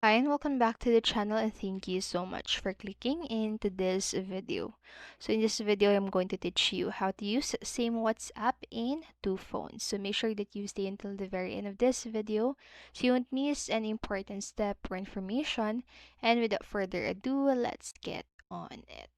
Hi and welcome back to the channel, and thank you so much for clicking into this video. So in this video, I'm going to teach you how to use same WhatsApp in two phones. So make sure that you stay until the very end of this video so you won't miss any important step or information. And without further ado, let's get on it.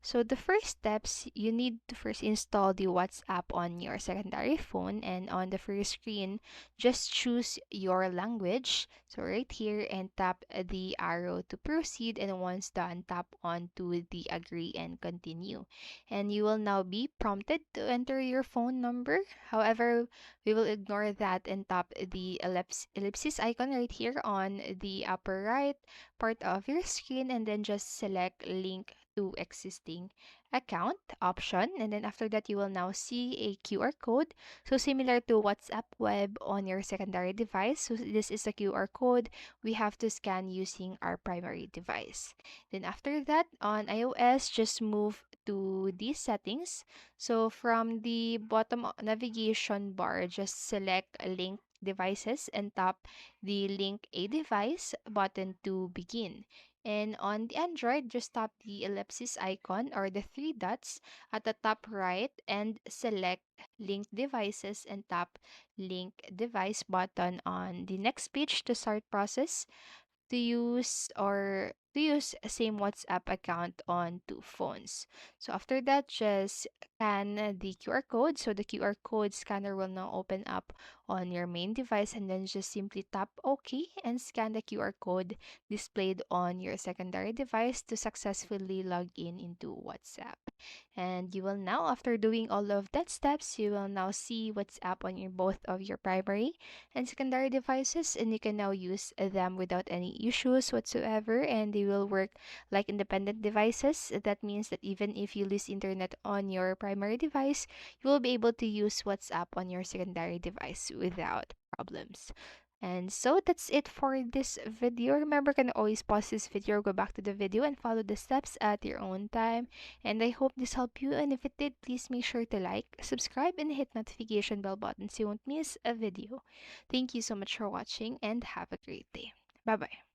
So the first steps, you need to first install the WhatsApp on your secondary phone, and on the first screen, just choose your language. So right here, and tap the arrow to proceed, and once done, tap on to the agree and continue. And you will now be prompted to enter your phone number. However, we will ignore that and tap the ellipsis icon right here on the upper right part of your screen, and then just select link to existing account option, and then after that you will now see a QR code, so similar to WhatsApp web on your secondary device. So this is a QR code we have to scan using our primary device. Then after that, on iOS, just move to these settings. So from the bottom navigation bar, just select link devices and tap the link a device button to begin. And on the Android, just tap the ellipsis icon or the three dots at the top right and select link devices and tap link device button on the next page to start process to use same WhatsApp account on two phones. So after that, just scan the QR code. So the QR code scanner will now open up on your main device, and then just simply tap OK and scan the QR code displayed on your secondary device to successfully log in into WhatsApp. And you will now, after doing all of that steps, you will now see WhatsApp on your both of your primary and secondary devices, and you can now use them without any issues whatsoever, and they will work like independent devices. That means that even if you lose internet on your primary device, you will be able to use WhatsApp on your secondary device without problems. And so that's it for this video. Remember, you can always pause this video, go back to the video, and follow the steps at your own time. And I hope this helped you. And if it did, please make sure to like, subscribe, and hit notification bell button so you won't miss a video. Thank you so much for watching and have a great day. Bye bye.